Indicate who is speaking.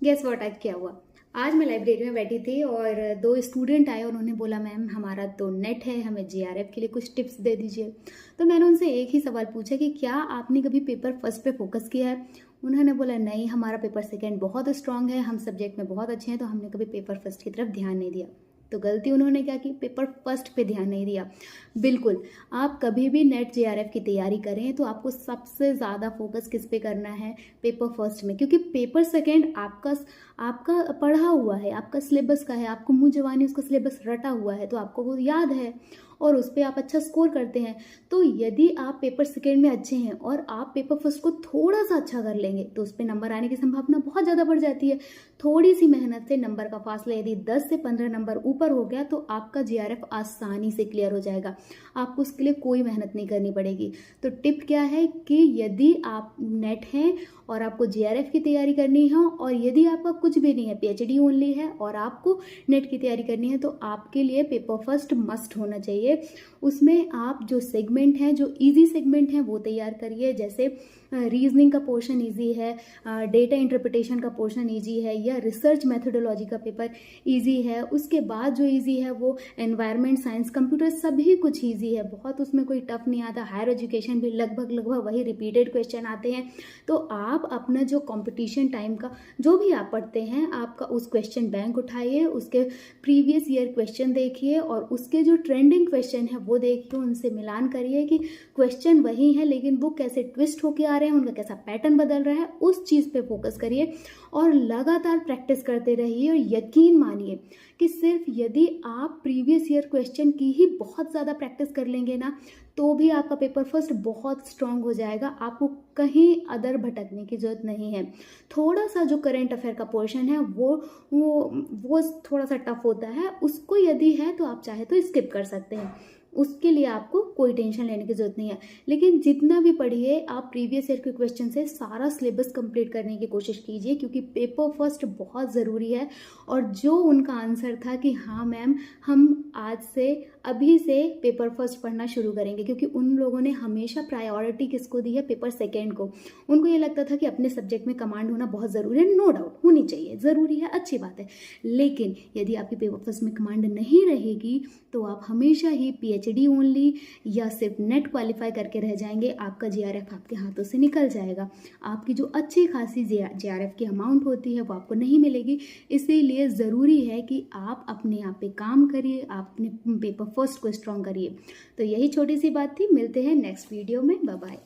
Speaker 1: Guess what आज क्या हुआ। आज मैं लाइब्रेरी में बैठी थी और दो स्टूडेंट आए और उन्होंने बोला मैम हमारा तो नेट है, हमें जीआरएफ के लिए कुछ टिप्स दे दीजिए। तो मैंने उनसे एक ही सवाल पूछा कि क्या आपने कभी पेपर फर्स्ट पे फोकस किया है। उन्होंने बोला नहीं, हमारा पेपर सेकंड बहुत स्ट्रांग है, हम सब्जेक्ट में बहुत अच्छे हैं, तो हमने कभी पेपर फर्स्ट की तरफ ध्यान नहीं दिया। तो गलती उन्होंने क्या की, पेपर फर्स्ट पे ध्यान नहीं दिया। बिल्कुल, आप कभी भी नेट जेआरएफ की तैयारी करें तो आपको सबसे ज़्यादा फोकस किस पे करना है, पेपर फर्स्ट में, क्योंकि पेपर सेकंड आपका पढ़ा हुआ है, आपका सिलेबस का है, आपको मुंह जबानी उसका सिलेबस रटा हुआ है, तो आपको वो याद है और उस पर आप अच्छा स्कोर करते हैं। तो यदि आप पेपर सेकेंड में अच्छे हैं और आप पेपर फर्स्ट को थोड़ा सा अच्छा कर लेंगे तो उस पर नंबर आने की संभावना बहुत ज़्यादा बढ़ जाती है। थोड़ी सी मेहनत से नंबर का फासला यदि 10 से 15 नंबर ऊपर हो गया तो आपका जीआरएफ आसानी से क्लियर हो जाएगा, आपको उसके लिए कोई मेहनत नहीं करनी पड़ेगी। तो टिप क्या है कि यदि आप नेट हैं और आपको जीआरएफ की तैयारी करनी है और यदि आपका कुछ भी नहीं है, पीएचडी ओनली है और आपको नेट की तैयारी करनी है, तो आपके लिए पेपर फर्स्ट मस्ट होना चाहिए। उसमें आप जो सेगमेंट हैं, जो इजी सेगमेंट हैं वो तैयार करिए, जैसे रीजनिंग का पोर्शन इजी है, डेटा इंटरप्रिटेशन का पोर्शन इजी है, या रिसर्च मेथोडोलॉजी का पेपर इजी है। उसके बाद जो इजी है वो एनवायरनमेंट साइंस, कंप्यूटर, सभी कुछ इजी है, बहुत उसमें कोई टफ नहीं आता। हायर एजुकेशन भी लगभग वही रिपीटेड क्वेश्चन आते हैं। तो आप अपना जो कंपटीशन टाइम का जो भी आप पढ़ते हैं, आपका उस क्वेश्चन बैंक उठाइए, उसके प्रीवियस ईयर क्वेश्चन देखिए और उसके जो ट्रेंडिंग क्वेश्चन है वो देखिए, उनसे मिलान करिए कि क्वेश्चन वही है लेकिन वो कैसे ट्विस्ट होके आ रहे हैं, उनका कैसा पैटर्न बदल रहा है, उस चीज़ पे फोकस करिए और लगातार प्रैक्टिस करते रहिए। और यकीन मानिए कि सिर्फ यदि आप प्रीवियस ईयर क्वेश्चन की ही बहुत ज़्यादा प्रैक्टिस कर लेंगे ना, तो भी आपका पेपर फर्स्ट बहुत स्ट्रांग हो जाएगा, आपको कहीं अदर भटकने की जरूरत नहीं है। थोड़ा सा जो करंट अफेयर का पोर्शन है वो थोड़ा सा टफ होता है, उसको यदि है तो आप चाहे तो स्किप कर सकते हैं, उसके लिए आपको कोई टेंशन लेने की जरूरत नहीं है। लेकिन जितना भी पढ़िए आप प्रीवियस ईयर के क्वेश्चन से सारा सिलेबस कंप्लीट करने की कोशिश कीजिए, क्योंकि पेपर फर्स्ट बहुत ज़रूरी है। और जो उनका आंसर था कि हाँ मैम हम आज से अभी से पेपर फर्स्ट पढ़ना शुरू करेंगे, क्योंकि उन लोगों ने हमेशा प्रायोरिटी किसको दी है, पेपर सेकेंड को। उनको ये लगता था कि अपने सब्जेक्ट में कमांड होना बहुत ज़रूरी है, नो डाउट होनी चाहिए, ज़रूरी है, अच्छी बात है। लेकिन यदि आपकी पेपर फर्स्ट में कमांड नहीं रहेगी तो आप हमेशा ही पीएचडी ओनली या सिर्फ नेट क्वालिफाई करके रह जाएंगे, आपका जीआरएफ आपके हाथों से निकल जाएगा, आपकी जो अच्छी खासी जीआरएफ की अमाउंट होती है वो आपको नहीं मिलेगी। इसीलिए ज़रूरी है कि आप अपने आप पे काम करिए, आप अपने पेपर फर्स्ट को स्ट्रॉन्ग करिए। तो यही छोटी सी बात थी, मिलते हैं नेक्स्ट वीडियो में, बाय बाय।